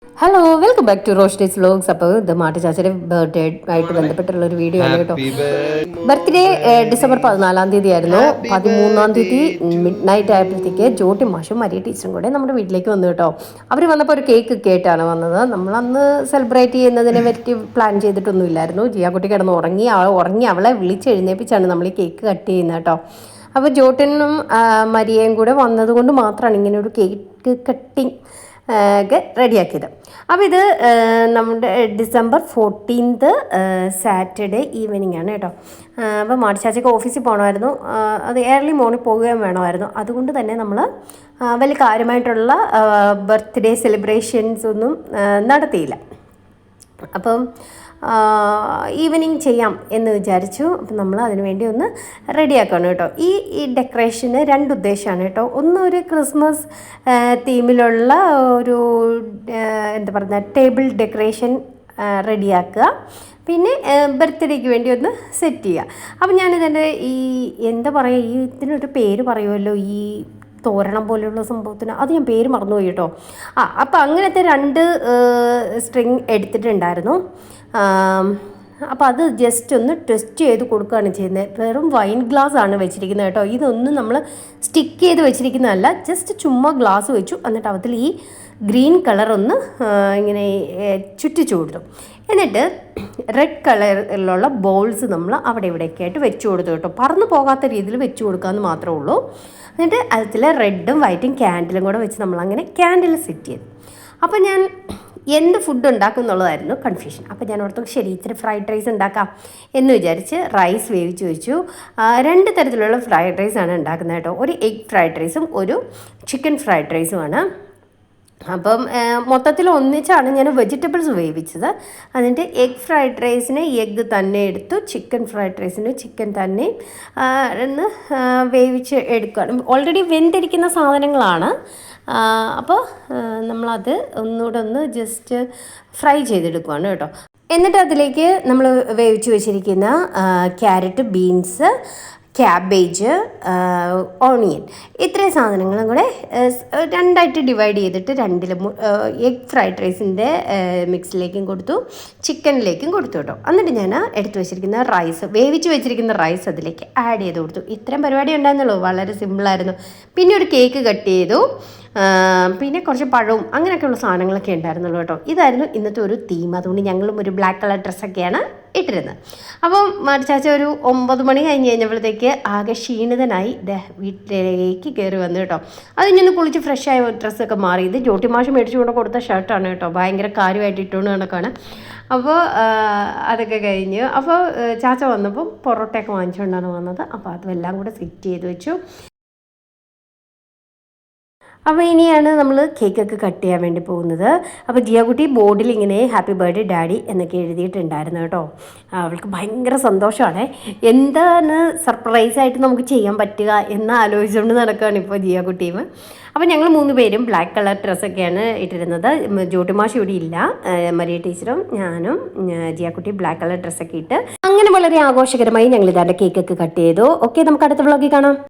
Hello welcome back to Roshni's vlogs. അപ്പോൾ ഇത് Maati ചാച്ചയുടെ birthday ആയിട്ട് ബന്ധപ്പെട്ടുള്ള ഒരു വീഡിയോ ആണ് കേട്ടോ. ബർത്ത്ഡേ ഡിസംബർ 14 തീയതി ആയിരുന്നു. 13 തീയതി മിഡ് നൈറ്റ് ആയപ്പോഴത്തേക്ക് ജോട്ടി മാഷും മരിയ ടീച്ചറും കൂടെ നമ്മുടെ വീട്ടിലേക്ക് വന്നു കേട്ടോ. അവർ വന്നപ്പോൾ ഒരു കേക്ക് കേട്ടാണ് വന്നത്. നമ്മളന്ന് സെലിബ്രേറ്റ് ചെയ്യുന്നതിനെ പറ്റി പ്ലാൻ ചെയ്തിട്ടൊന്നും ഇല്ലായിരുന്നു. ജിയാക്കുട്ടി കിടന്ന് ഉറങ്ങി അവളെ വിളിച്ചെഴുന്നേപ്പിച്ചാണ് നമ്മൾ ഈ കേക്ക് കട്ട് ചെയ്യുന്നത് കേട്ടോ. അപ്പോൾ ജോട്ടിനും മരിയയും കൂടെ വന്നതുകൊണ്ട് മാത്രമാണ് ഇങ്ങനെ ഒരു കേക്ക് കട്ടിങ് ഒക്കെ റെഡിയാക്കിയത്. അപ്പോൾ ഇത് നമ്മുടെ ഡിസംബർ 14 സാറ്റർഡേ ഈവനിങ് ആണ് കേട്ടോ. അപ്പോൾ മാടിച്ചാച്ചയ്ക്ക് ഓഫീസിൽ പോകണമായിരുന്നു. അത് ഏർലി മോർണിംഗ് പോവുകയും വേണമായിരുന്നു. അതുകൊണ്ട് തന്നെ നമ്മൾ വലിയ കാര്യമായിട്ടുള്ള ബർത്ത്ഡേ സെലിബ്രേഷൻസ് ഒന്നും നടത്തിയില്ല. അപ്പം ഈവനിങ് ചെയ്യാം എന്ന് വിചാരിച്ചു. അപ്പം നമ്മൾ അതിന് വേണ്ടി ഒന്ന് റെഡിയാക്കണം കേട്ടോ. ഈ ഡെക്കറേഷന് 2 ഉദ്ദേശമാണ് കേട്ടോ. ഒന്ന് ഒരു ക്രിസ്മസ് തീമിലുള്ള ഒരു എന്താ പറയുക ടേബിൾ ഡെക്കറേഷൻ റെഡിയാക്കുക, പിന്നെ ബർത്ത്ഡേക്ക് വേണ്ടി ഒന്ന് സെറ്റ് ചെയ്യുക. അപ്പം ഞാനിതിൻ്റെ ഈ എന്താ പറയുക, ഇതിനൊരു പേര് പറയുമല്ലോ, ഈ തോരണം പോലെയുള്ള സംഭവത്തിന്, അത് ഞാൻ പേര് മറന്നുപോയി കേട്ടോ. അപ്പോൾ അങ്ങനത്തെ 2 സ്ട്രിങ് എടുത്തിട്ടുണ്ടായിരുന്നു. അപ്പോൾ അത് ജസ്റ്റ് ഒന്ന് ടെസ്റ്റ് ചെയ്ത് കൊടുക്കുകയാണ് ചെയ്യുന്നത്. വെറും വൈൻ ഗ്ലാസ് ആണ് വെച്ചിരിക്കുന്നത് കേട്ടോ. ഇതൊന്നും നമ്മൾ സ്റ്റിക്ക് ചെയ്ത് വെച്ചിരിക്കുന്നതല്ല, ജസ്റ്റ് ചുമ്മാ ഗ്ലാസ് വെച്ചു. എന്നിട്ട് അതിൽ ഈ ഗ്രീൻ കളർ ഒന്ന് ഇങ്ങനെ ചുറ്റിച്ചു കൊടുത്തു. എന്നിട്ട് റെഡ് കളറിലുള്ള ബോൾസ് നമ്മൾ അവിടെ ഇവിടെയൊക്കെ ആയിട്ട് വെച്ച് കൊടുത്തു കേട്ടോ. പറന്നു പോകാത്ത രീതിയിൽ വെച്ച് കൊടുക്കാമെന്ന് മാത്രമേ ഉള്ളൂ. എന്നിട്ട് അതിൽ റെഡും വൈറ്റും ക്യാൻഡിലും കൂടെ വെച്ച് നമ്മളങ്ങനെ ക്യാൻഡിൽ സെറ്റ് ചെയ്തു. അപ്പോൾ ഞാൻ എന്ത് ഫുഡ് ഉണ്ടാക്കും എന്നുള്ളതായിരുന്നു കൺഫ്യൂഷൻ. അപ്പോൾ ഞാൻ ഓർത്തു ശരി ഇത്തിരി ഫ്രൈഡ് റൈസ് ഉണ്ടാക്കാം എന്ന് വിചാരിച്ച് റൈസ് വേവിച്ച് വെച്ചു. 2 തരത്തിലുള്ള ഫ്രൈഡ് റൈസാണ് ഉണ്ടാക്കുന്നത് കേട്ടോ. ഒരു എഗ് ഫ്രൈഡ് റൈസും ഒരു ചിക്കൻ ഫ്രൈഡ് റൈസുമാണ്. അപ്പം മൊത്തത്തിൽ ഒന്നിച്ചാണ് ഞാൻ വെജിറ്റബിൾസ് വേവിച്ചത്. അതിൻ്റെ എഗ് ഫ്രൈഡ് റൈസിന് എഗ്ഗ് തന്നെ എടുത്തു, ചിക്കൻ ഫ്രൈഡ് റൈസിന് ചിക്കൻ തന്നെ ഒന്ന് വേവിച്ച് എടുക്കുകയാണ്. ഓൾറെഡി വെന്തിരിക്കുന്ന സാധനങ്ങളാണ്. അപ്പോൾ നമ്മളത് ഒന്നുകൂടെ ഒന്ന് ജസ്റ്റ് ഫ്രൈ ചെയ്തെടുക്കുകയാണ് കേട്ടോ. എന്നിട്ട് അതിലേക്ക് നമ്മൾ വേവിച്ച് വെച്ചിരിക്കുന്ന ക്യാരറ്റ്, ബീൻസ്, ക്യാബേജ്, ഓണിയൻ, ഇത്രയും സാധനങ്ങളും കൂടെ 2ആയിട്ട് ഡിവൈഡ് ചെയ്തിട്ട് 2ലും എഗ് ഫ്രൈഡ് റൈസിൻ്റെ മിക്സിലേക്കും കൊടുത്തു, ചിക്കനിലേക്കും കൊടുത്തു കേട്ടോ. എന്നിട്ട് ഞാൻ എടുത്തു വെച്ചിരിക്കുന്ന റൈസ്, വേവിച്ച് വെച്ചിരിക്കുന്ന റൈസ് അതിലേക്ക് ആഡ് ചെയ്ത് കൊടുത്തു. ഇത്രയും പരിപാടി ഉണ്ടായിരുന്നുള്ളൂ, വളരെ സിമ്പിളായിരുന്നു. പിന്നെ ഒരു കേക്ക് കട്ട് ചെയ്തു, പിന്നെ കുറച്ച് പഴവും അങ്ങനെയൊക്കെയുള്ള സാധനങ്ങളൊക്കെ ഉണ്ടായിരുന്നുള്ളൂ കേട്ടോ. ഇതായിരുന്നു ഇന്നത്തെ ഒരു തീം. അതുകൊണ്ട് ഞങ്ങളും ഒരു ബ്ലാക്ക് കളർ ഡ്രസ്സൊക്കെയാണ് ഇട്ടിരുന്നത്. അപ്പം മാടിച്ചാച്ച ഒരു 9 മണി കഴിഞ്ഞപ്പോഴത്തേക്ക് ആകെ ക്ഷീണിതനായി വീട്ടിലേക്ക് കയറി വന്നു കേട്ടോ. അത് ഇനി കുളിച്ച് ഫ്രഷായ ഡ്രസ്സൊക്കെ മാറി. ഇത് ജോട്ടി മാഷ് മേടിച്ചു കൊണ്ട് കൊടുത്ത ഷർട്ടാണ് കേട്ടോ. ഭയങ്കര കാര്യമായിട്ട് ഇട്ടുകൊണ്ട് കണക്കാണ്. അപ്പോൾ അതൊക്കെ കഴിഞ്ഞ് അപ്പോൾ ചാച്ച വന്നപ്പോൾ പൊറോട്ടയൊക്കെ വാങ്ങിച്ചുകൊണ്ടാണ് വന്നത്. അപ്പോൾ അതെല്ലാം കൂടെ സെറ്റ് ചെയ്ത് വെച്ചു. അപ്പോൾ ഇനിയാണ് നമ്മൾ കേക്കൊക്കെ കട്ട് ചെയ്യാൻ വേണ്ടി പോകുന്നത്. അപ്പോൾ ജിയാക്കുട്ടി ബോർഡിൽ ഇങ്ങനെ ഹാപ്പി ബർത്ത്ഡേ ഡാഡി എന്നൊക്കെ എഴുതിയിട്ടുണ്ടായിരുന്നു കേട്ടോ. അവൾക്ക് ഭയങ്കര സന്തോഷമാണ്. എന്താണ് സർപ്രൈസായിട്ട് നമുക്ക് ചെയ്യാൻ പറ്റുക എന്ന് ആലോചിച്ചുകൊണ്ട് നടക്കുകയാണ് ഇപ്പോൾ ജിയാക്കുട്ടിയും. അപ്പോൾ ഞങ്ങൾ 3 പേരും ബ്ലാക്ക് കളർ ഡ്രസ്സൊക്കെയാണ് ഇട്ടിരുന്നത്. ജോട്ടിമാഷ് ഇവിടെ ഇല്ല, മരിയ ടീച്ചറും ഞാനും ജിയാക്കുട്ടി ബ്ലാക്ക് കളർ ഡ്രസ്സൊക്കെ ഇട്ട് അങ്ങനെ വളരെ ആഘോഷകരമായി ഞങ്ങൾ ഇതാണ്ട് കേക്കൊക്കെ കട്ട് ചെയ്തു. ഓക്കെ, നമുക്ക് അടുത്ത വ്ളോഗിൽ കാണാം.